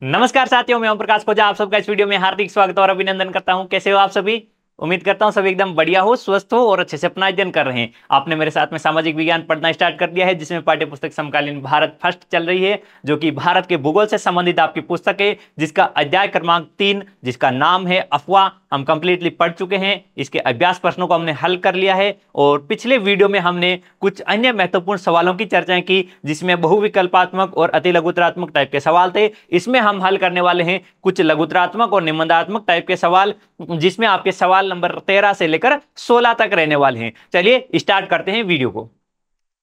नमस्कार साथियों, मैं ओम प्रकाश खोजा आप सबका इस वीडियो में हार्दिक स्वागत और अभिनंदन करता हूं। कैसे हो आप सभी? उम्मीद करता हूं सभी एकदम बढ़िया हो, स्वस्थ हो और अच्छे से अपना अध्ययन कर रहे हैं। आपने मेरे साथ में सामाजिक विज्ञान पढ़ना स्टार्ट कर दिया है, जिसमें पाठ्य पुस्तक समकालीन भारत फर्स्ट चल रही है, जो कि भारत के भूगोल से संबंधित आपकी पुस्तक है, जिसका अध्याय क्रमांक 3, जिसका नाम है अफवाह, हम कंप्लीटली पढ़ चुके हैं। इसके अभ्यास प्रश्नों को हमने हल कर लिया है और पिछले वीडियो में हमने कुछ अन्य महत्वपूर्ण सवालों की चर्चाएं की, जिसमें बहुविकल्पात्मक और अति लघुतरात्मक टाइप के सवाल थे। इसमें हम हल करने वाले हैं कुछ लघुतरात्मक और निबंधात्मक टाइप के सवाल, जिसमें आपके सवाल नंबर 13 से लेकर 16 तक रहने वाले हैं। चलिए स्टार्ट करते हैं वीडियो को।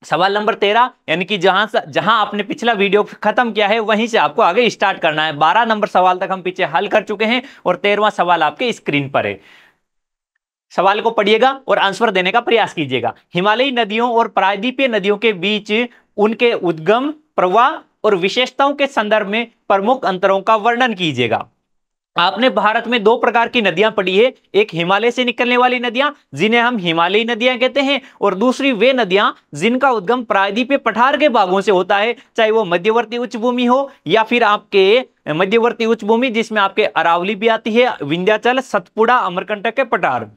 सवाल नंबर 13 यानी कि जहां आपने पिछला वीडियो खत्म किया है वहीं से आपको आगे स्टार्ट करना है। 12 नंबर सवाल तक हम पीछे हल कर चुके हैं और 13वां सवाल आपके स्क्रीन पर है। सवाल को पढ़िएगा और आंसर देने का प्रयास कीजिएगा। हिमालयी नदियों और प्रायद्वीपीय नदियों के बीच उनके उद्गम, प्रवाह और विशेषताओं के संदर्भ में प्रमुख अंतरों का वर्णन कीजिएगा। आपने भारत में दो प्रकार की नदियां पढ़ी है, एक हिमालय से निकलने वाली नदियां जिन्हें हम हिमालयी नदियां कहते हैं, और दूसरी वे नदियां जिनका उद्गम प्रायद्वीपीय पठार के भागों से होता है, चाहे वो मध्यवर्ती उच्च भूमि हो या फिर आपके मध्यवर्ती उच्च भूमि जिसमें आपके अरावली भी आती है, विंध्याचल, सतपुड़ा, अमरकंटक के पठार,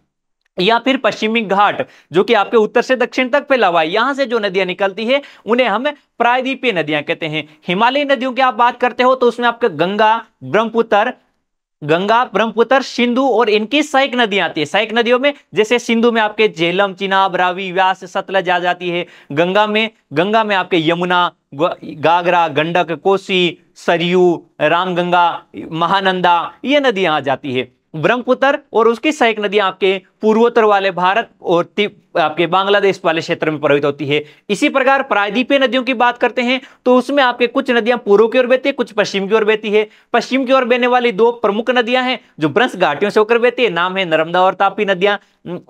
या फिर पश्चिमी घाट जो कि आपके उत्तर से दक्षिण तक फैला हुआ है, यहां से जो नदियां निकलती है उन्हें हम प्रायद्वीपीय नदियां कहते हैं। हिमालयी नदियों की आप बात करते हो तो उसमें आपके गंगा, ब्रह्मपुत्र, सिंधु और इनकी सहायक नदियां आती है। सहायक नदियों में जैसे सिंधु में आपके झेलम, चिनाब, रावी, व्यास, सतलज आ जाती है। गंगा में आपके यमुना, गागरा, गंडक, कोसी, सरयू, रामगंगा, महानंदा, ये नदियां आ जाती है। ब्रह्मपुत्र और उसकी सहायक नदियां आपके पूर्वोत्तर वाले भारत और आपके बांग्लादेश वाले क्षेत्र में प्रवाहित होती है। इसी प्रकार प्रायद्वीपीय नदियों की बात करते हैं तो उसमें आपके कुछ नदियां पूर्व की ओर बहती है, कुछ पश्चिम की ओर बहती है। पश्चिम की ओर बहने वाली दो प्रमुख नदियां हैं जो ब्रंश घाटियों से होकर बहती है, नाम है नर्मदा और तापी नदियां।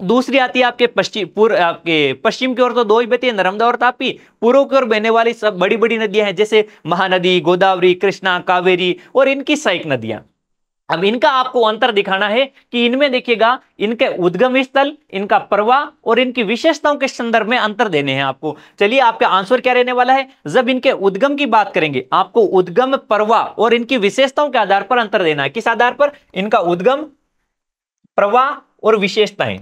दूसरी आती है आपके पश्चिम की ओर तो दो ही बहती है, नर्मदा और तापी। पूर्व की ओर बहने वाली सब बड़ी बड़ी नदियां हैं, जैसे महानदी, गोदावरी, कृष्णा, कावेरी और इनकी सहायक नदियां। अब इनका आपको अंतर दिखाना है कि इनमें देखिएगा इनके उद्गम स्थल, इनका प्रवाह और इनकी विशेषताओं के संदर्भ में अंतर देने हैं आपको। चलिए आपका आंसर क्या रहने वाला है? जब इनके उद्गम की बात करेंगे आपको उद्गम, प्रवाह और इनकी विशेषताओं के आधार पर अंतर देना है। किस आधार पर? इनका उद्गम, प्रवाह और विशेषताएं।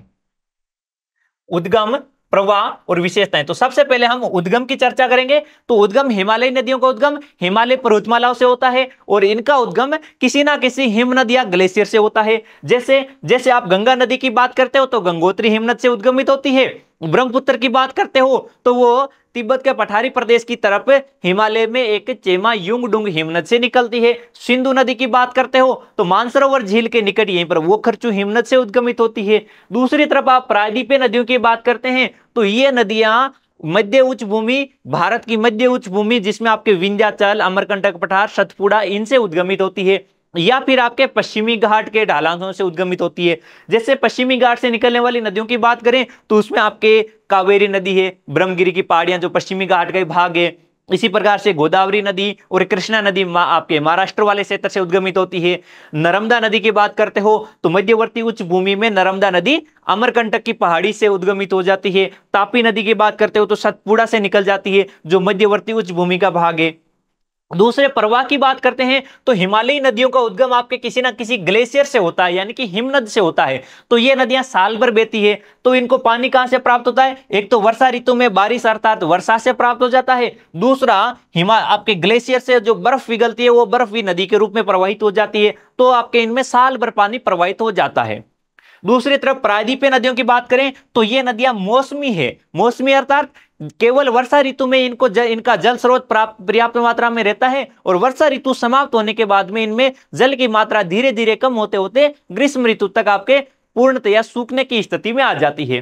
उद्गम, प्रवाह और विशेषताएं। तो सबसे पहले हम उद्गम की चर्चा करेंगे। तो उद्गम, हिमालयी नदियों का उद्गम हिमालय पर्वतमालाओं से होता है और इनका उद्गम किसी ना किसी हिमनद या ग्लेशियर से होता है। जैसे जैसे आप गंगा नदी की बात करते हो तो गंगोत्री हिमनद से उद्गमित होती है। ब्रह्मपुत्र की बात करते हो तो वो तिब्बत के पठारी प्रदेश की तरफ हिमालय में एक चेमा युंगडुंग हिमनद से निकलती है। सिंधु नदी की बात करते हो तो मानसरोवर झील के निकट यहीं पर वो खरचू हिमनद से उद्गमित होती है। दूसरी तरफ आप प्रायद्वीपीय नदियों की बात करते हैं तो ये नदियां मध्य उच्च भूमि, भारत की मध्य उच्च भूमि जिसमें आपके विंध्याचल, अमरकंटक पठार, सतपुड़ा, इनसे उद्गमित होती है, या फिर आपके पश्चिमी घाट के ढलानों से उद्गमित होती है। जैसे पश्चिमी घाट से निकलने वाली नदियों की बात करें तो उसमें आपके कावेरी नदी है, ब्रह्मगिरी की पहाड़ियां जो पश्चिमी घाट का भाग है। इसी प्रकार से गोदावरी नदी और कृष्णा नदी आपके महाराष्ट्र वाले क्षेत्र से उद्गमित होती है। नर्मदा नदी की बात करते हो तो मध्यवर्ती उच्च भूमि में नर्मदा नदी अमरकंटक की पहाड़ी से उद्गमित हो जाती है। तापी नदी की बात करते हो तो सतपुड़ा से निकल जाती है जो मध्यवर्ती उच्च भूमि का भाग है। दूसरे प्रवाह की बात करते हैं तो हिमालयी नदियों का उद्गम आपके किसी ना किसी ग्लेशियर से होता है, यानी कि हिमनद से होता है। तो ये नदियां साल भर बहती है। तो इनको पानी कहां से प्राप्त होता है? एक तो वर्षा ऋतु में बारिश अर्थात वर्षा से प्राप्त हो जाता है। दूसरा आपके ग्लेशियर से जो बर्फ पिघलती है वो बर्फ भी नदी के रूप में प्रवाहित हो जाती है। तो आपके इनमें साल भर पानी प्रवाहित हो जाता है। दूसरी तरफ प्रायद्वीपीय नदियों की बात करें तो ये नदियां मौसमी है। मौसमी अर्थात केवल वर्षा ऋतु में इनका जल स्रोत पर्याप्त मात्रा में रहता है और वर्षा ऋतु समाप्त होने के बाद में इनमें जल की मात्रा धीरे धीरे कम होते होते ग्रीष्म ऋतु तक आपके पूर्णतया सूखने की स्थिति में आ जाती है।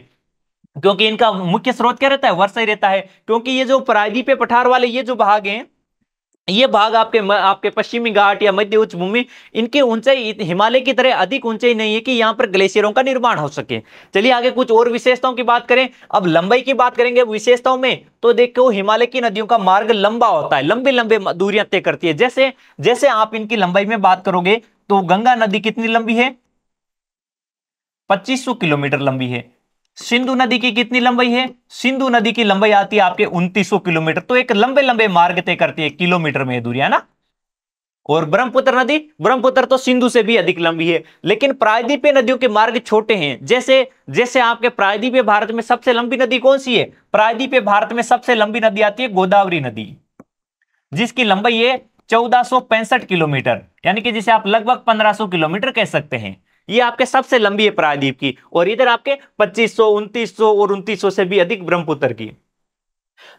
क्योंकि इनका मुख्य स्रोत क्या रहता है? वर्षा ही रहता है। क्योंकि ये जो प्रायद्वीपीय पठार वाले ये जो भाग हैं, ये भाग आपके पश्चिमी घाट या मध्य उच्च भूमि, इनकी ऊंचाई हिमालय की तरह अधिक ऊंचाई नहीं है कि यहां पर ग्लेशियरों का निर्माण हो सके। चलिए आगे कुछ और विशेषताओं की बात करें। अब लंबाई की बात करेंगे विशेषताओं में तो देखो हिमालय की नदियों का मार्ग लंबा होता है, लंबे लंबे दूरियां तय करती है। जैसे जैसे आप इनकी लंबाई में बात करोगे तो गंगा नदी कितनी लंबी है? 2500 किलोमीटर लंबी है। सिंधु नदी की कितनी लंबाई है? सिंधु नदी की लंबाई आती है आपके 2900 किलोमीटर। तो एक लंबे लंबे मार्ग तय करती है, किलोमीटर में दूरियां ना। और ब्रह्मपुत्र नदी, ब्रह्मपुत्र तो सिंधु से भी अधिक लंबी है। लेकिन प्रायद्वीपीय नदियों के मार्ग छोटे हैं। जैसे जैसे आपके प्रायद्वीपीय भारत में सबसे लंबी नदी कौन सी है? प्रायद्वीपीय भारत में सबसे लंबी नदी आती है गोदावरी नदी, जिसकी लंबाई है 1465 किलोमीटर, यानी कि जिसे आप लगभग 1500 किलोमीटर कह सकते हैं। ये आपके सबसे लंबी है प्रायद्वीप की। और इधर आपके 2500, 2900 और 2900 से भी अधिक ब्रह्मपुत्र की।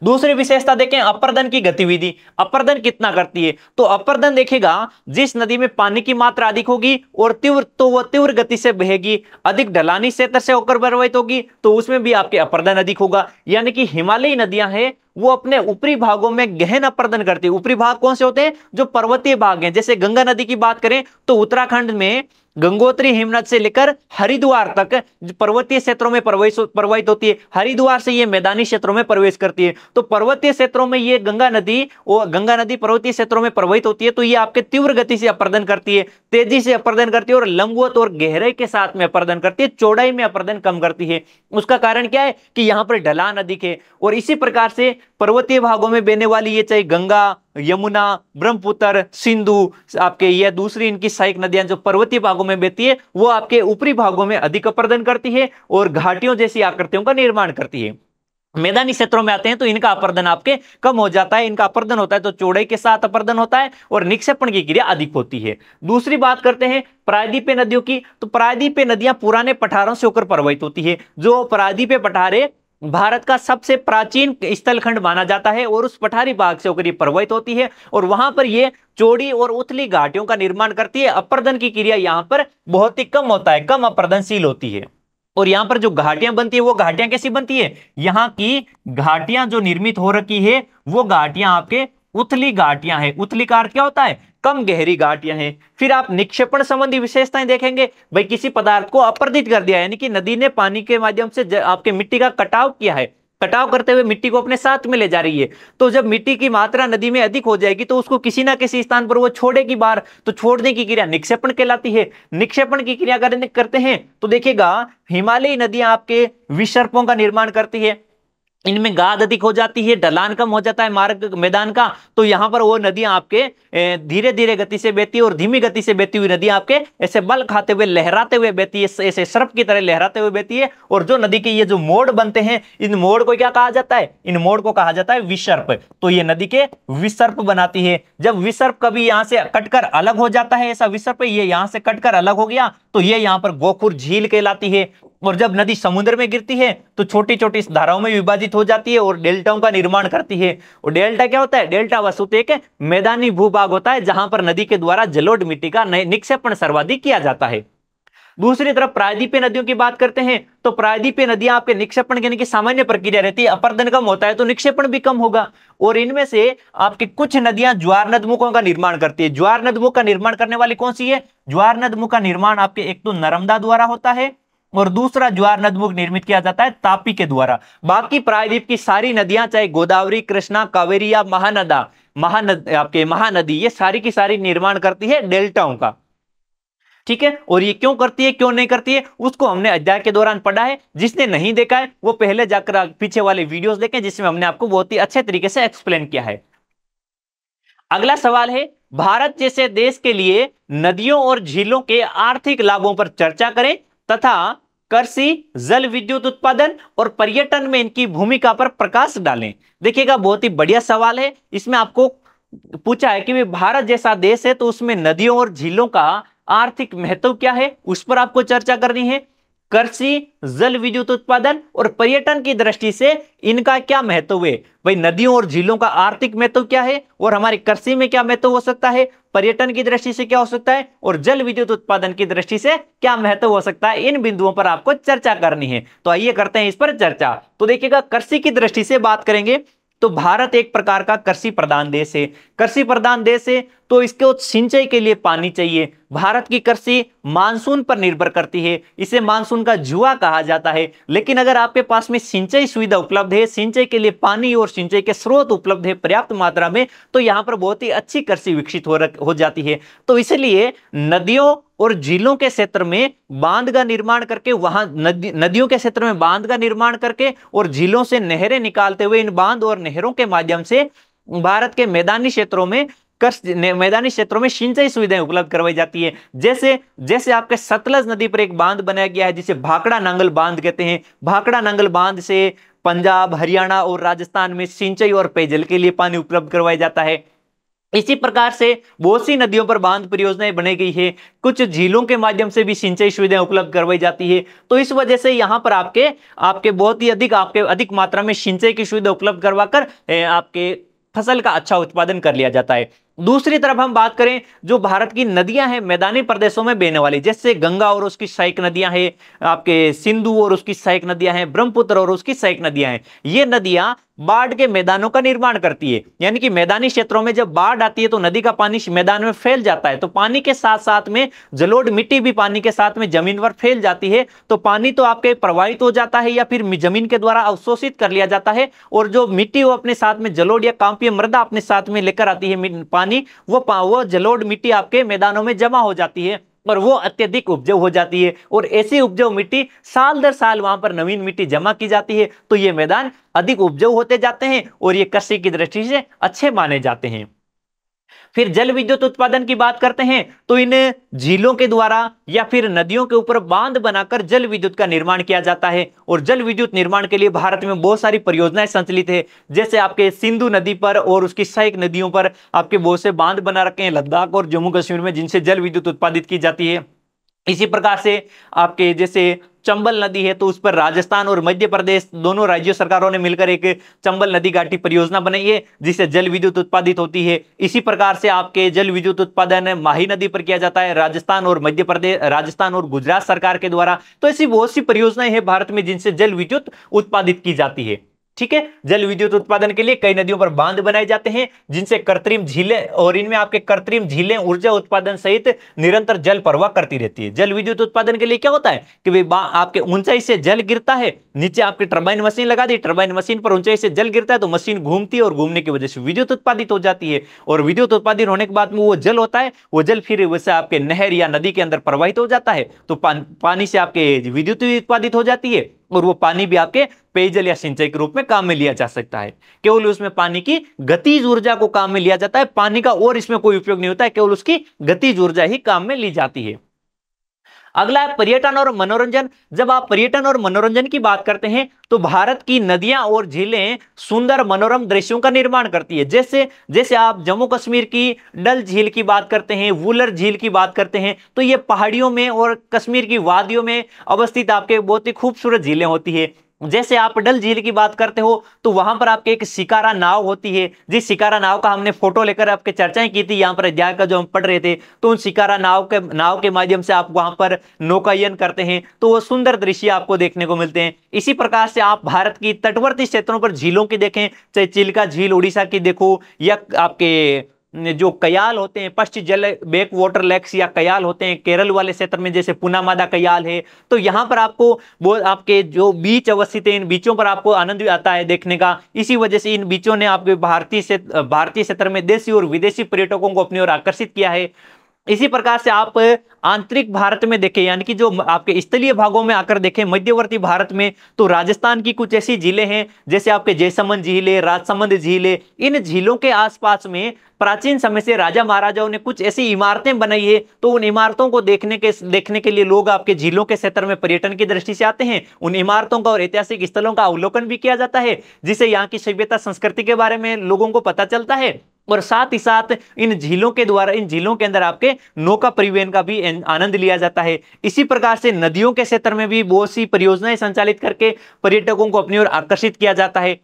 दूसरी विशेषता देखें, अपर्दन की गतिविधि। अपर्दन कितना करती है? तो अपर्दन देखेगा, जिस नदी में पानी की मात्रा अधिक होगी और तीव्र, तो वह तीव्र गति से बहेगी, अधिक ढलानी क्षेत्र से होकर प्रवाहित होगी, तो उसमें भी आपके अपर्दन अधिक होगा। यानी कि हिमालयी नदियां हैं वो अपने ऊपरी भागों में गहन अपर्दन करती है। ऊपरी भाग कौन से होते हैं? जो पर्वतीय भाग हैं। जैसे गंगा नदी की बात करें तो उत्तराखंड में गंगोत्री हिमनद से लेकर हरिद्वार तक पर्वतीय क्षेत्रों में प्रवाहित होती है। हरिद्वार से ये मैदानी क्षेत्रों में प्रवेश करती है। तो पर्वतीय क्षेत्रों में ये गंगा नदी पर्वतीय क्षेत्रों में प्रवाहित होती है। तो ये आपके तीव्र गति से अपर्दन करती है, तेजी से अपर्दन करती है और लंबवत और गहराई के साथ में अपर्दन करती है, चौड़ाई में अपर्दन कम करती है। उसका कारण क्या है? कि यहां पर ढलान अधिक है। और इसी प्रकार से पर्वतीय भागों में बहने वाली ये चाहे गंगा, यमुना, ब्रह्मपुत्र, सिंधु, आपके ये दूसरी इनकी सहायक नदियां जो पर्वतीय भागों में बहती है वो आपके ऊपरी भागों में अधिक अपर्दन करती है और घाटियों जैसी आकृतियों का निर्माण करती है। मैदानी क्षेत्रों में आते हैं तो इनका अपर्दन आपके कम हो जाता है। इनका अपर्दन होता है तो चौड़ाई के साथ अपर्दन होता है और निक्षेपण की क्रिया अधिक होती है। दूसरी बात करते हैं प्रायद्वीपीय नदियों की। तो प्रायद्वीपीय नदियां पुराने पठारों से होकर प्रवाहित होती है। जो प्रायद्वीपीय पठार है भारत का सबसे प्राचीन स्थलखंड माना जाता है और उस पठारी भाग से होकर ये प्रवाहित होती है और वहां पर ये चौड़ी और उथली घाटियों का निर्माण करती है। अपर्दन की क्रिया यहां पर बहुत ही कम होता है, कम अपर्दनशील होती है। और यहां पर जो घाटियां बनती है वो घाटियां कैसी बनती है? यहां की घाटियां जो निर्मित हो रखी है वो घाटियां आपके उथली घाटियां हैं। उथली का अर्थ क्या होता है? कम गहरी घाटियां हैं। फिर आप निक्षेपण संबंधी विशेषताएं देखेंगे। भाई किसी पदार्थ को अपरदित कर दिया, यानी कि नदी ने पानी के माध्यम से आपके मिट्टी का कटाव किया है, कटाव करते हुए मिट्टी को अपने साथ में ले जा रही है। तो जब मिट्टी की मात्रा नदी में अधिक हो जाएगी तो उसको किसी ना किसी स्थान पर वो छोड़ेगी बाहर, तो छोड़ने की क्रिया निक्षेपण कहलाती है। निक्षेपण की क्रिया करते हैं तो देखिएगा हिमालयी नदियां आपके विसर्पों का निर्माण करती है। इनमें गाद अधिक हो जाती है, ढलान कम हो जाता है मार्ग मैदान का। तो यहां पर वो नदियां आपके धीरे धीरे गति से बहती है और धीमी गति से बहती हुई नदियां आपके ऐसे बल खाते हुए लहराते हुए बहती है, ऐसे सर्प की तरह लहराते हुए बहती है। और जो नदी के ये जो मोड़ बनते हैं, इन मोड़ को क्या कहा जाता है? इन मोड़ को कहा जाता है विसर्प। तो ये नदी के विसर्प बनाती है। जब विसर्प कभी यहां से कटकर अलग हो जाता है, ऐसा विसर्प ये यहां से कटकर अलग हो गया तो ये यहां पर गोखुर झील कहलाती है। और जब नदी समुद्र में गिरती है तो छोटी छोटी धाराओं में विभाजित हो जाती है और डेल्टाओं का निर्माण करती है। और डेल्टा क्या होता है? डेल्टा वस्तुतः एक मैदानी भूभाग होता है जहां पर नदी के द्वारा जलोढ़ मिट्टी का निक्षेपण सर्वाधिक किया जाता है। दूसरी तरफ प्रायद्वीपीय नदियों की बात करते हैं तो प्रायद्वीपीय नदियां आपके निक्षेपण की सामान्य प्रक्रिया रहती है। अपर्दन कम होता है तो निक्षेपण भी कम होगा। और इनमें से आपके कुछ नदियां ज्वार नदमुखों का निर्माण करती है। ज्वार नदमुख का निर्माण करने वाली कौन सी है? ज्वार नदमुख का निर्माण आपके एक तो नर्मदा द्वारा होता है और दूसरा ज्वार नदमुख निर्मित किया जाता है तापी के द्वारा। बाकी प्रायद्वीप की सारी नदियां चाहे गोदावरी, कृष्णा, कावेरी या महानदी, ये सारी की सारी निर्माण करती है डेल्टाओं का। ठीक है। और ये क्यों करती है, क्यों नहीं करती है, उसको हमने अध्याय के दौरान पढ़ा है। जिसने नहीं देखा है वो पहले जाकर पीछे वाले वीडियोस देखें जिसमें हमने आपको बहुत ही अच्छे तरीके से एक्सप्लेन किया है। अगला सवाल है, भारत जैसे देश के लिए नदियों और झीलों के आर्थिक लाभों पर चर्चा करें तथा कृषि, जल विद्युत उत्पादन और पर्यटन में इनकी भूमिका पर प्रकाश डालें। देखिएगा बहुत ही बढ़िया सवाल है। इसमें आपको पूछा है कि भारत जैसा देश है तो उसमें नदियों और झीलों का आर्थिक महत्व क्या है, उस पर आपको चर्चा करनी है। कृषि, जल विद्युत उत्पादन और पर्यटन की दृष्टि से इनका क्या महत्व है। भाई नदियों और झीलों का आर्थिक महत्व क्या है और हमारी कृषि में क्या महत्व हो सकता है, पर्यटन की दृष्टि से क्या हो सकता है और जल विद्युत उत्पादन की दृष्टि से क्या महत्व हो सकता है, इन बिंदुओं पर आपको चर्चा करनी है। तो आइए करते हैं इस पर चर्चा। तो देखिएगा कृषि की दृष्टि से बात करेंगे तो भारत एक प्रकार का कृषि प्रधान देश है। कृषि प्रधान देश है तो इसको सिंचाई के लिए पानी चाहिए। भारत की कृषि मानसून पर निर्भर करती है, इसे मानसून का जुआ कहा जाता है। लेकिन अगर आपके पास में सिंचाई सुविधा उपलब्ध है, सिंचाई के लिए पानी और सिंचाई के स्रोत उपलब्ध है पर्याप्त मात्रा में, तो यहाँ पर बहुत ही अच्छी कृषि विकसित हो जाती है। तो इसलिए नदियों और झीलों के क्षेत्र में बांध का निर्माण करके, वहां नदियों के क्षेत्र में बांध का निर्माण करके और झीलों से नहरें निकालते हुए इन बांध और नहरों के माध्यम से भारत के मैदानी क्षेत्रों में मैदानी क्षेत्रों में सिंचाई सुविधाएं उपलब्ध करवाई जाती है। जैसे जैसे आपके सतलज नदी पर एक बांध बनाया गया है जिसे भाखड़ा नांगल बांध कहते हैं। भाखड़ा नांगल बांध से पंजाब, हरियाणा और राजस्थान में सिंचाई और पेयजल के लिए पानी उपलब्ध करवाया जाता है। इसी प्रकार से बहुत सी नदियों पर बांध परियोजनाएं बनाई गई है। कुछ झीलों के माध्यम से भी सिंचाई सुविधाएं उपलब्ध करवाई जाती है। तो इस वजह से यहां पर आपके आपके बहुत ही अधिक मात्रा में सिंचाई की सुविधा उपलब्ध करवाकर आपके फसल का अच्छा उत्पादन कर लिया जाता है। दूसरी तरफ हम बात करें जो भारत की नदियां हैं मैदानी प्रदेशों में बहने वाली, जैसे गंगा और उसकी सहायक नदियां हैं, आपके सिंधु और उसकी सहायक नदियां हैं, ब्रह्मपुत्र और उसकी सहायक नदियां हैं। ये नदियां बाढ़ के मैदानों का निर्माण करती है, यानी कि मैदानी क्षेत्रों में जब बाढ़ आती है तो नदी का पानी मैदान में फैल जाता है, तो पानी के साथ साथ में जलोढ़ मिट्टी भी पानी के साथ में जमीन पर फैल जाती है। तो पानी तो आपके प्रवाहित हो जाता है या फिर जमीन के द्वारा अवशोषित कर लिया जाता है, और जो मिट्टी वो अपने साथ में जलोढ़ या कांपीय मृदा अपने साथ में लेकर आती है पानी, वो जलोढ़ मिट्टी आपके मैदानों में जमा हो जाती है और वो अत्यधिक उपजाऊ हो जाती है। और ऐसी उपजाऊ मिट्टी साल दर साल वहां पर नवीन मिट्टी जमा की जाती है, तो ये मैदान अधिक उपजाऊ होते जाते हैं और ये कृषि की दृष्टि से अच्छे माने जाते हैं। फिर जल विद्युत उत्पादन की बात करते हैं तो इन झीलों के द्वारा या फिर नदियों के ऊपर बांध बनाकर जल विद्युत का निर्माण किया जाता है। और जल विद्युत निर्माण के लिए भारत में बहुत सारी परियोजनाएं संचालित है, जैसे आपके सिंधु नदी पर और उसकी सहायक नदियों पर आपके बहुत से बांध बना रखे हैं लद्दाख और जम्मू कश्मीर में, जिनसे जल विद्युत उत्पादित की जाती है। इसी प्रकार से आपके जैसे चंबल नदी है तो उस पर राजस्थान और मध्य प्रदेश दोनों राज्य सरकारों ने मिलकर एक चंबल नदी घाटी परियोजना बनाई है जिससे जल विद्युत उत्पादित होती है। इसी प्रकार से आपके जल विद्युत उत्पादन माही नदी पर किया जाता है राजस्थान और मध्य प्रदेश, राजस्थान और गुजरात सरकार के द्वारा। तो ऐसी बहुत सी परियोजनाएं हैं भारत में जिनसे जल विद्युत उत्पादित की जाती है। ठीक है, जल विद्युत उत्पादन के लिए कई नदियों पर बांध बनाए जाते हैं जिनसे कृत्रिम झीलें, और इनमें आपके कृत्रिम झीलें ऊर्जा उत्पादन सहित निरंतर जल प्रवाह करती रहती है। जल विद्युत उत्पादन के लिए क्या होता है कि वे आपके ऊंचाई से जल गिरता है, नीचे आपकी टरबाइन मशीन लगा दी, टरबाइन मशीन पर ऊंचाई से जल गिरता है तो मशीन घूमती है और घूमने की वजह से विद्युत उत्पादित हो जाती है। और विद्युत उत्पादित होने के बाद में वो जल होता है, वो जल फिर वैसे आपके नहर या नदी के अंदर प्रवाहित हो जाता है, तो पानी से आपके विद्युत उत्पादित हो जाती है और वो पानी भी आपके पेयजल या सिंचाई के रूप में काम में लिया जा सकता है। केवल उसमें पानी की गतिज ऊर्जा को काम में लिया जाता है, पानी का और इसमें कोई उपयोग नहीं होता है, केवल उसकी गतिज ऊर्जा ही काम में ली जाती है। अगला है पर्यटन और मनोरंजन। जब आप पर्यटन और मनोरंजन की बात करते हैं तो भारत की नदियां और झीलें सुंदर मनोरम दृश्यों का निर्माण करती है। जैसे जैसे आप जम्मू कश्मीर की डल झील की बात करते हैं, वुलर झील की बात करते हैं, तो ये पहाड़ियों में और कश्मीर की वादियों में अवस्थित आपके बहुत ही खूबसूरत झीलें होती है। जैसे आप डल झील की बात करते हो तो वहां पर आपके एक शिकारा नाव होती है, जिस शिकारा नाव का हमने फोटो लेकर आपके चर्चाएं की थी यहाँ पर अध्याय का जो हम पढ़ रहे थे, तो उन शिकारा नाव के माध्यम से आप वहां पर नौकायन करते हैं तो वो सुंदर दृश्य आपको देखने को मिलते हैं। इसी प्रकार से आप भारत की तटवर्ती क्षेत्रों पर झीलों की देखें, चाहे चिल्का झील उड़ीसा की देखो या आपके जो कयाल होते हैं पश्चिम जल बैक वाटर लेक्स या कयाल होते हैं केरल वाले क्षेत्र में, जैसे पुनामादा कयाल है, तो यहाँ पर आपको वो आपके जो बीच अवस्थित है इन बीचों पर आपको आनंद भी आता है देखने का। इसी वजह से इन बीचों ने आपके भारतीय क्षेत्र में देशी और विदेशी पर्यटकों को अपनी ओर आकर्षित किया है। इसी प्रकार से आप आंतरिक भारत में देखें, यानी कि जो आपके स्थलीय भागों में आकर देखें मध्यवर्ती भारत में, तो राजस्थान की कुछ ऐसी झीलें हैं जैसे आपके जयसमंद झील है, राजसमंद झील है। इन झीलों के आसपास में प्राचीन समय से राजा महाराजाओं ने कुछ ऐसी इमारतें बनाई है, तो उन इमारतों को देखने के लिए लोग आपके झीलों के क्षेत्र में पर्यटन की दृष्टि से आते हैं। उन इमारतों का और ऐतिहासिक स्थलों का अवलोकन भी किया जाता है, जिससे यहाँ की सभ्यता संस्कृति के बारे में लोगों को पता चलता है। और साथ ही साथ इन झीलों के द्वारा इन झीलों के अंदर आपके नौका परिवहन का भी आनंद लिया जाता है। इसी प्रकार से नदियों के क्षेत्र में भी बहुत सी परियोजनाएं संचालित करके पर्यटकों को अपनी ओर आकर्षित किया जाता है।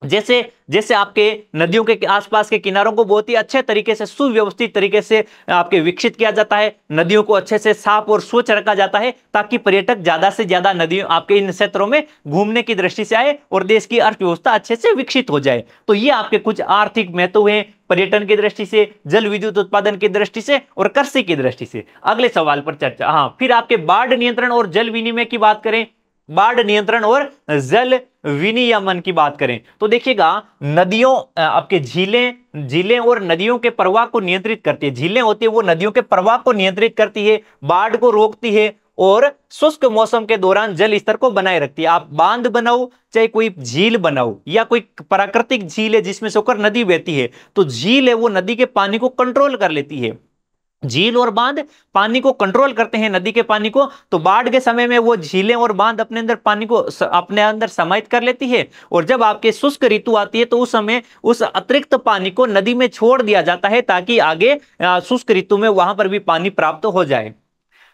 जैसे जैसे आपके नदियों के आसपास के किनारों को बहुत ही अच्छे तरीके से सुव्यवस्थित तरीके से आपके विकसित किया जाता है, नदियों को अच्छे से साफ और स्वच्छ रखा जाता है ताकि पर्यटक ज्यादा से ज्यादा नदियों आपके इन क्षेत्रों में घूमने की दृष्टि से आए और देश की अर्थव्यवस्था अच्छे से विकसित हो जाए। तो ये आपके कुछ आर्थिक महत्व हैं पर्यटन की दृष्टि से, जल विद्युत उत्पादन की दृष्टि से और कृषि की दृष्टि से। अगले सवाल पर चर्चा। हाँ, फिर आपके बाढ़ नियंत्रण और जल विनिमय की बात करें, बाढ़ नियंत्रण और जल विनियमन की बात करें तो देखिएगा नदियों आपके झीलें और नदियों के प्रवाह को नियंत्रित करती है। झीलें होती है वो नदियों के प्रवाह को नियंत्रित करती है, बाढ़ को रोकती है और शुष्क मौसम के दौरान जल स्तर को बनाए रखती है। आप बांध बनाओ, चाहे कोई झील बनाओ या कोई प्राकृतिक झील है जिसमें से होकर नदी बहती है, तो झील है वो नदी के पानी को कंट्रोल कर लेती है। झील और बांध पानी को कंट्रोल करते हैं, नदी के पानी को। तो बाढ़ के समय में वो झीलें और बांध अपने अंदर पानी को अपने अंदर समाहित कर लेती है, और जब आपके शुष्क ऋतु आती है तो उस समय उस अतिरिक्त पानी को नदी में छोड़ दिया जाता है, ताकि आगे शुष्क ऋतु में वहां पर भी पानी प्राप्त हो जाए।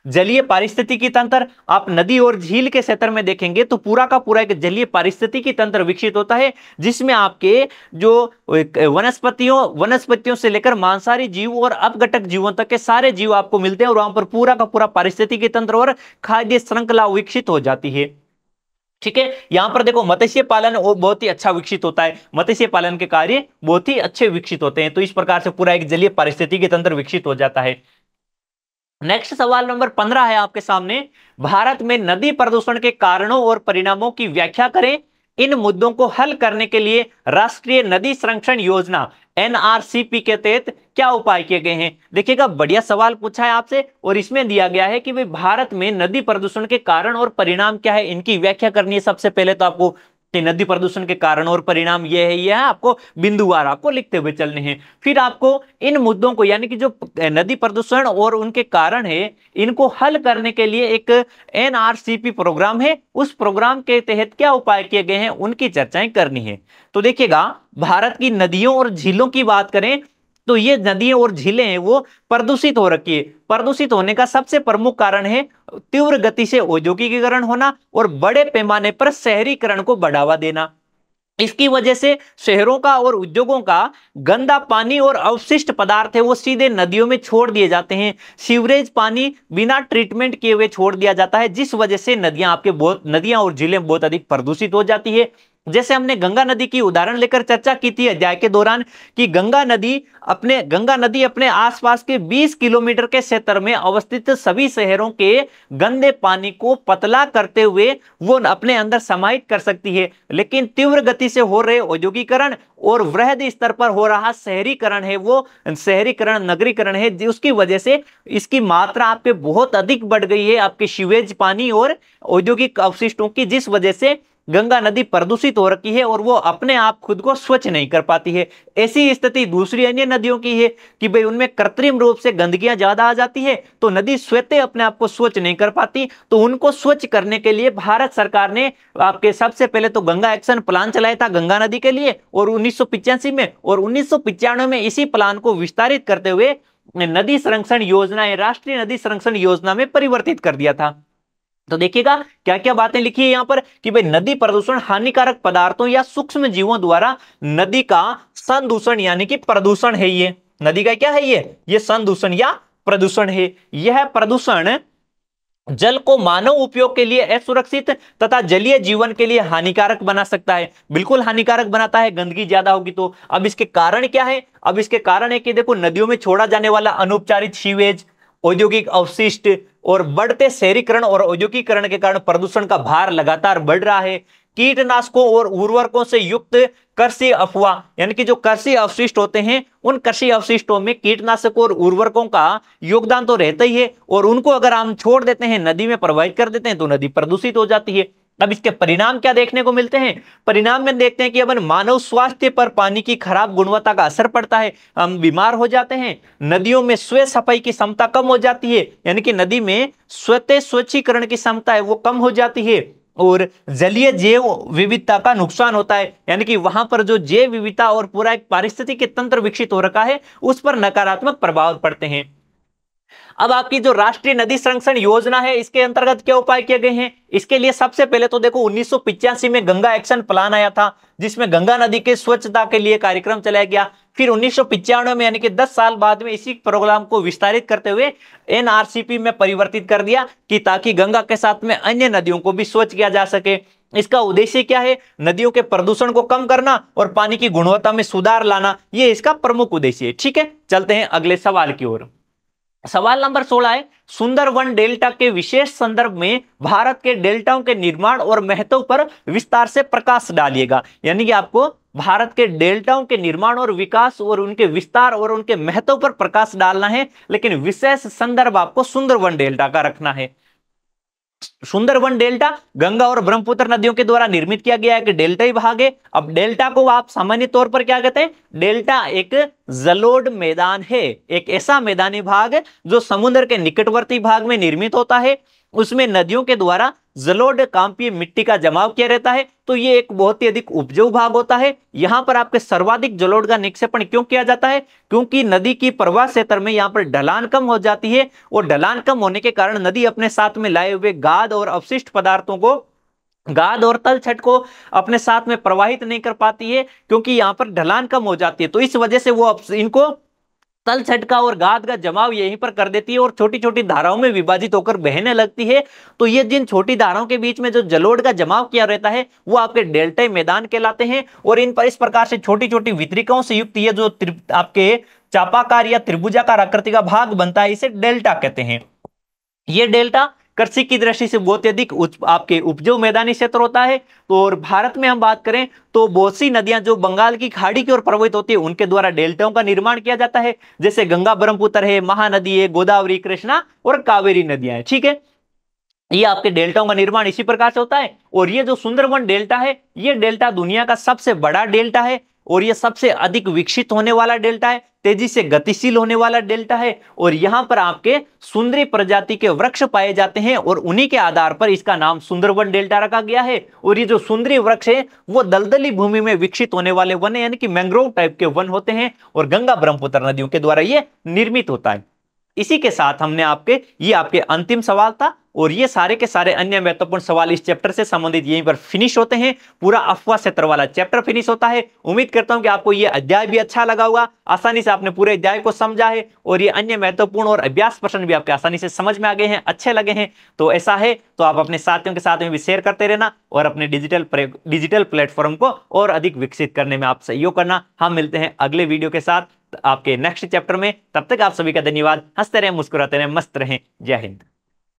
जलीय पारिस्थितिकी तंत्र, आप नदी और झील के क्षेत्र में देखेंगे तो पूरा का पूरा एक जलीय पारिस्थितिकी तंत्र विकसित होता है, जिसमें आपके जो वनस्पतियों से लेकर मांसाहारी जीव और अपघटक जीवों तक के सारे जीव आपको मिलते हैं, और वहां पर पूरा का पूरा पारिस्थितिकी तंत्र और खाद्य श्रृंखला विकसित हो जाती है। ठीक है, यहां पर देखो मत्स्य पालन बहुत ही अच्छा विकसित होता है, मत्स्य पालन के कार्य बहुत ही अच्छे विकसित होते हैं। तो इस प्रकार से पूरा एक जलीय पारिस्थितिकी तंत्र विकसित हो जाता है। नेक्स्ट सवाल नंबर 15 है आपके सामने, भारत में नदी प्रदूषण के कारणों और परिणामों की व्याख्या करें। इन मुद्दों को हल करने के लिए राष्ट्रीय नदी संरक्षण योजना एनआरसीपी के तहत क्या उपाय किए गए हैं। देखिएगा, बढ़िया सवाल पूछा है आपसे, और इसमें दिया गया है कि भाई भारत में नदी प्रदूषण के कारण और परिणाम क्या है, इनकी व्याख्या करनी है। सबसे पहले तो आपको नदी प्रदूषण के कारण और परिणाम ये है, यह है, आपको बिंदुवार आपको लिखते हुए चलने हैं। फिर आपको इन मुद्दों को, यानी कि जो नदी प्रदूषण और उनके कारण है, इनको हल करने के लिए एक एनआरसीपी प्रोग्राम है, उस प्रोग्राम के तहत क्या उपाय किए गए हैं उनकी चर्चाएं करनी है। तो देखिएगा, भारत की नदियों और झीलों की बात करें तो ये नदियां और झीलें हैं वो प्रदूषित हो रखी है। प्रदूषित होने का सबसे प्रमुख कारण है तीव्र गति से औद्योगिकीकरण होना और बड़े पैमाने पर शहरीकरण को बढ़ावा देना। इसकी वजह से शहरों का और उद्योगों का गंदा पानी और अवशिष्ट पदार्थ है वो सीधे नदियों में छोड़ दिए जाते हैं। सीवरेज पानी बिना ट्रीटमेंट किए हुए छोड़ दिया जाता है, जिस वजह से नदियां और झीलें बहुत अधिक प्रदूषित हो जाती है। जैसे हमने गंगा नदी की उदाहरण लेकर चर्चा की थी अध्याय के दौरान, कि गंगा नदी अपने आसपास के 20 किलोमीटर के क्षेत्र में अवस्थित सभी शहरों के गंदे पानी को पतला करते हुए वो अपने अंदर समाहित कर सकती है। लेकिन तीव्र गति से हो रहे औद्योगिकरण और वृहद स्तर पर हो रहा शहरीकरण है, वो शहरीकरण नगरीकरण है, उसकी वजह से इसकी मात्रा आपके बहुत अधिक बढ़ गई है, आपके सीवेज पानी और औद्योगिक अवशिष्टों की, जिस वजह से गंगा नदी प्रदूषित हो रखी है और वो अपने आप खुद को स्वच्छ नहीं कर पाती है। ऐसी स्थिति दूसरी अन्य नदियों की है कि भाई उनमें कृत्रिम रूप से गंदगियां ज्यादा आ जाती है, तो नदी स्वतः अपने आप को स्वच्छ नहीं कर पाती। तो उनको स्वच्छ करने के लिए भारत सरकार ने आपके सबसे पहले तो गंगा एक्शन प्लान चलाया था गंगा नदी के लिए, और 1985 में, और 1995 में इसी प्लान को विस्तारित करते हुए नदी संरक्षण योजना, राष्ट्रीय नदी संरक्षण योजना में परिवर्तित कर दिया था। तो देखिएगा क्या क्या बातें लिखी है यहां पर, कि भाई नदी प्रदूषण हानिकारक पदार्थों या सूक्ष्म जीवों द्वारा नदी का संदूषण यानी कि प्रदूषण है। ये नदी का क्या है, ये संदूषण या प्रदूषण है। यह प्रदूषण जल को मानव उपयोग के लिए असुरक्षित तथा जलीय जीवन के लिए हानिकारक बना सकता है, बिल्कुल हानिकारक बनाता है गंदगी ज्यादा होगी तो। अब इसके कारण क्या है, अब इसके कारण है कि देखो नदियों में छोड़ा जाने वाला अनुपचारित सीवेज, औद्योगिक अवशिष्ट और बढ़ते शहरीकरण और औद्योगिकरण के कारण प्रदूषण का भार लगातार बढ़ रहा है। कीटनाशकों और उर्वरकों से युक्त कृषि अफवाह, यानी कि जो कृषि अवशिष्ट होते हैं उन कृषि अवशिष्टों में कीटनाशकों और उर्वरकों का योगदान तो रहता ही है, और उनको अगर हम छोड़ देते हैं, नदी में प्रवाहित कर देते हैं, तो नदी प्रदूषित हो जाती है। अब इसके परिणाम क्या देखने को मिलते हैं, परिणाम में देखते हैं कि अब मानव स्वास्थ्य पर पानी की खराब गुणवत्ता का असर पड़ता है, हम बीमार हो जाते हैं। नदियों में स्वयं सफाई की क्षमता कम हो जाती है, यानी कि नदी में स्वतः स्वच्छीकरण की क्षमता है वो कम हो जाती है, और जलीय जैव विविधता का नुकसान होता है, यानी कि वहां पर जो जैव विविधता और पूरा एक पारिस्थितिक तंत्र विकसित हो रखा है उस पर नकारात्मक प्रभाव पड़ते हैं। अब आपकी जो राष्ट्रीय नदी संरक्षण योजना है इसके अंतर्गत क्या उपाय किए गए हैं, इसके लिए सबसे पहले तो देखो 1985 में गंगा एक्शन प्लान आया था, जिसमें गंगा नदी के स्वच्छता के लिए कार्यक्रम चलाया गया। फिर 1995 में, यानी कि 10 साल बाद में, इसी प्रोग्राम को विस्तारित करते हुए एनआरसीपी में परिवर्तित कर दिया, कि ताकि गंगा के साथ में अन्य नदियों को भी स्वच्छ किया जा सके। इसका उद्देश्य क्या है, नदियों के प्रदूषण को कम करना और पानी की गुणवत्ता में सुधार लाना, यह इसका प्रमुख उद्देश्य है। ठीक है, चलते हैं अगले सवाल की ओर। सवाल नंबर 16 है, सुंदरवन डेल्टा के विशेष संदर्भ में भारत के डेल्टाओं के निर्माण और महत्व पर विस्तार से प्रकाश डालिएगा। यानी कि आपको भारत के डेल्टाओं के निर्माण और विकास और उनके विस्तार और उनके महत्व पर प्रकाश डालना है, लेकिन विशेष संदर्भ आपको सुंदरवन डेल्टा का रखना है। सुंदरबन डेल्टा गंगा और ब्रह्मपुत्र नदियों के द्वारा निर्मित किया गया एक डेल्टा ही भाग है। अब डेल्टा को आप सामान्य तौर पर क्या कहते हैं? डेल्टा एक जलोढ़ मैदान है, एक ऐसा मैदानी भाग जो समुद्र के निकटवर्ती भाग में निर्मित होता है, उसमें नदियों के द्वारा जलोढ़ कांपीय मिट्टी का जमाव किया रहता है, तो ये एक बहुत ही अधिक उपजाऊ भाग होता है। यहां पर आपके सर्वाधिक जलोढ़ का निक्षेपण क्यों किया जाता है? क्योंकि नदी की प्रवाह क्षेत्र में यहां पर ढलान कम हो जाती है, और ढलान कम होने के कारण नदी अपने साथ में लाए हुए गाद और अवशिष्ट पदार्थों को, गाद और तलछट को अपने साथ में प्रवाहित नहीं कर पाती है, क्योंकि यहां पर ढलान कम हो जाती है। तो इस वजह से वो इनको तल छटका और गाद का जमाव यहीं पर कर देती है और छोटी छोटी धाराओं में विभाजित होकर बहने लगती है। तो ये जिन छोटी धाराओं के बीच में जो जलोढ़ का जमाव किया रहता है वो आपके डेल्टाई मैदान कहलाते हैं। और इन पर इस प्रकार से छोटी छोटी वितरिकाओं से युक्त ये जो आपके चापाकार या त्रिभुजाकार आकृति का भाग बनता है, इसे डेल्टा कहते हैं। ये डेल्टा कृषि की दृष्टि से बहुत अधिक आपके उपजाऊ मैदानी क्षेत्र होता है। तो और भारत में हम बात करें तो बहुत सी नदियां जो बंगाल की खाड़ी की ओर प्रवाहित होती है उनके द्वारा डेल्टाओं का निर्माण किया जाता है, जैसे गंगा ब्रह्मपुत्र है, महानदी है, गोदावरी, कृष्णा और कावेरी नदियां हैं। ठीक है, ये आपके डेल्टाओं का निर्माण इसी प्रकार से होता है। और ये जो सुंदरबन डेल्टा है, ये डेल्टा दुनिया का सबसे बड़ा डेल्टा है और ये सबसे अधिक विकसित होने वाला डेल्टा है, तेजी से गतिशील होने वाला डेल्टा है। और यहां पर आपके सुंदरी प्रजाति के वृक्ष पाए जाते हैं और उन्हीं के आधार पर इसका नाम सुंदरबन डेल्टा रखा गया है। और ये जो सुंदरी वृक्ष है वो दलदली भूमि में विकसित होने वाले वन है, यानी कि मैंग्रोव टाइप के वन होते हैं, और गंगा ब्रह्मपुत्र नदियों के द्वारा ये निर्मित होता है। इसी के साथ हमने आपके अंतिम सवाल था, और ये सारे के सारे अन्य महत्वपूर्ण सवाल इस चैप्टर से संबंधित यहीं पर फिनिश होते हैं। पूरा अफवाह क्षेत्र वाला चैप्टर फिनिश होता है। उम्मीद करता हूं कि आपको ये अध्याय भी अच्छा लगा होगा, आसानी से आपने पूरे अध्याय को समझा है, और ये अन्य महत्वपूर्ण और अभ्यास प्रश्न भी आपके आसानी से समझ में आ गए हैं, अच्छे लगे हैं। तो ऐसा है तो आप अपने साथियों के साथ में भी शेयर करते रहना और अपने डिजिटल प्लेटफॉर्म को और अधिक विकसित करने में आप सहयोग करना। हम मिलते हैं अगले वीडियो के साथ आपके नेक्स्ट चैप्टर में। तब तक आप सभी का धन्यवाद। हंसते रहें, मुस्कुराते रहें, मस्त रहें। जय हिंद।